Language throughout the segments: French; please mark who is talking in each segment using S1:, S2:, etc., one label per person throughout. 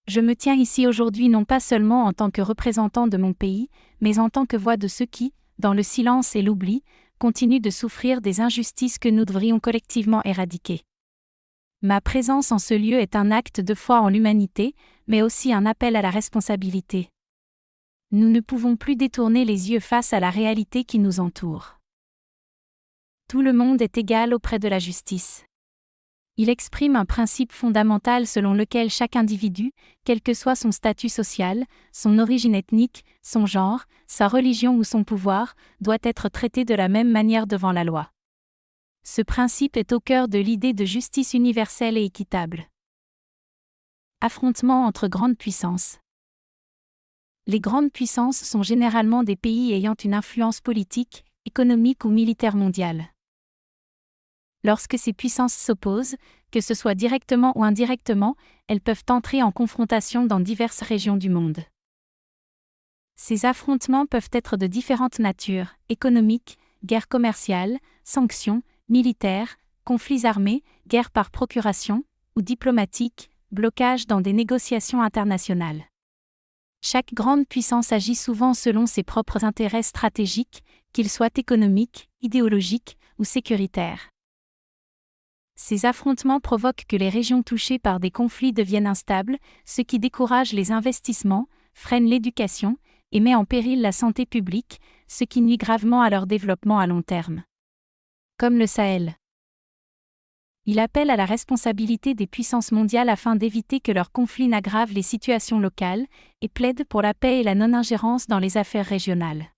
S1: Je me tiens ici aujourd'hui non pas seulement en tant que représentant de mon pays, mais en tant que voix de ceux qui, dans le silence et l'oubli, continuent de souffrir des injustices que nous devrions collectivement éradiquer. Ma présence en ce lieu est un acte de foi en l'humanité, mais aussi un appel à la responsabilité. Nous ne pouvons plus détourner les yeux face à la réalité qui nous entoure. Tout le monde est égal auprès de la justice. Il exprime un principe fondamental selon lequel chaque individu, quel que soit son statut social, son origine ethnique, son genre, sa religion ou son pouvoir, doit être traité de la même manière devant la loi. Ce principe est au cœur de l'idée de justice universelle et équitable. Affrontement entre grandes puissances. Les grandes puissances sont généralement des pays ayant une influence politique, économique ou militaire mondiale. Lorsque ces puissances s'opposent, que ce soit directement ou indirectement, elles peuvent entrer en confrontation dans diverses régions du monde. Ces affrontements peuvent être de différentes natures, économiques, guerres commerciales, sanctions, militaires, conflits armés, guerres par procuration, ou diplomatiques, blocages dans des négociations internationales. Chaque grande puissance agit souvent selon ses propres intérêts stratégiques, qu'ils soient économiques, idéologiques ou sécuritaires. Ces affrontements provoquent que les régions touchées par des conflits deviennent instables, ce qui décourage les investissements, freine l'éducation, et met en péril la santé publique, ce qui nuit gravement à leur développement à long terme. Comme le Sahel. Il appelle à la responsabilité des puissances mondiales afin d'éviter que leurs conflits n'aggravent les situations locales, et plaide pour la paix et la non-ingérence dans les affaires régionales.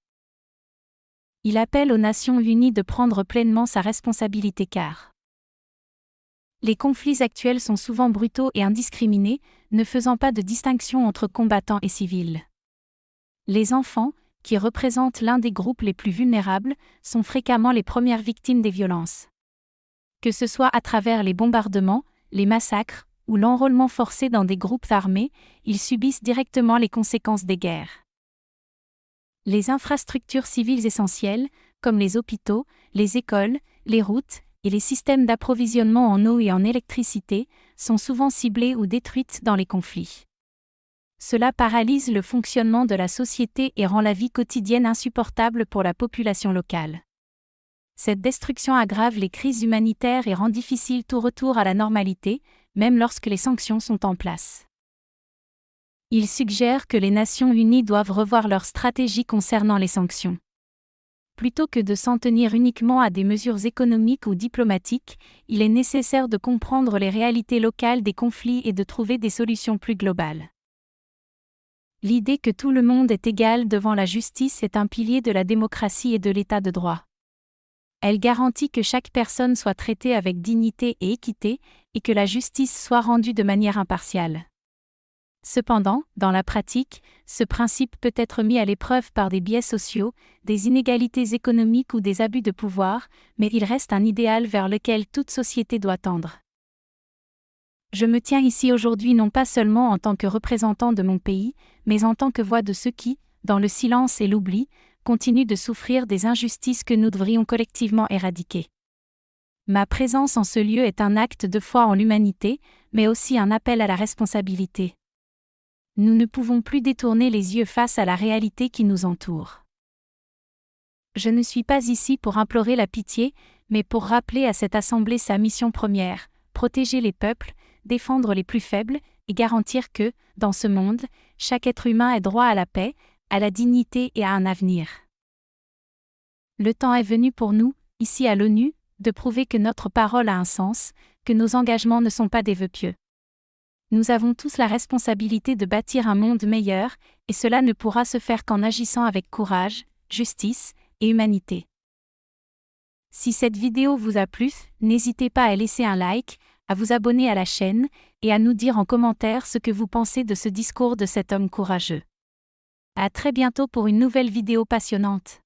S1: Il appelle aux Nations Unies de prendre pleinement sa responsabilité car les conflits actuels sont souvent brutaux et indiscriminés, ne faisant pas de distinction entre combattants et civils. Les enfants, qui représentent l'un des groupes les plus vulnérables, sont fréquemment les premières victimes des violences. Que ce soit à travers les bombardements, les massacres, ou l'enrôlement forcé dans des groupes armés, ils subissent directement les conséquences des guerres. Les infrastructures civiles essentielles, comme les hôpitaux, les écoles, les routes, et les systèmes d'approvisionnement en eau et en électricité, sont souvent ciblés ou détruites dans les conflits. Cela paralyse le fonctionnement de la société et rend la vie quotidienne insupportable pour la population locale. Cette destruction aggrave les crises humanitaires et rend difficile tout retour à la normalité, même lorsque les sanctions sont en place. Il suggère que les Nations Unies doivent revoir leur stratégie concernant les sanctions. Plutôt que de s'en tenir uniquement à des mesures économiques ou diplomatiques, il est nécessaire de comprendre les réalités locales des conflits et de trouver des solutions plus globales. L'idée que tout le monde est égal devant la justice est un pilier de la démocratie et de l'état de droit. Elle garantit que chaque personne soit traitée avec dignité et équité, et que la justice soit rendue de manière impartiale. Cependant, dans la pratique, ce principe peut être mis à l'épreuve par des biais sociaux, des inégalités économiques ou des abus de pouvoir, mais il reste un idéal vers lequel toute société doit tendre. Je me tiens ici aujourd'hui non pas seulement en tant que représentant de mon pays, mais en tant que voix de ceux qui, dans le silence et l'oubli, continuent de souffrir des injustices que nous devrions collectivement éradiquer. Ma présence en ce lieu est un acte de foi en l'humanité, mais aussi un appel à la responsabilité. Nous ne pouvons plus détourner les yeux face à la réalité qui nous entoure. Je ne suis pas ici pour implorer la pitié, mais pour rappeler à cette assemblée sa mission première, protéger les peuples, défendre les plus faibles, et garantir que, dans ce monde, chaque être humain ait droit à la paix, à la dignité et à un avenir. Le temps est venu pour nous, ici à l'ONU, de prouver que notre parole a un sens, que nos engagements ne sont pas des vœux pieux. Nous avons tous la responsabilité de bâtir un monde meilleur, et cela ne pourra se faire qu'en agissant avec courage, justice et humanité. Si cette vidéo vous a plu, n'hésitez pas à laisser un like, à vous abonner à la chaîne, et à nous dire en commentaire ce que vous pensez de ce discours de cet homme courageux. À très bientôt pour une nouvelle vidéo passionnante.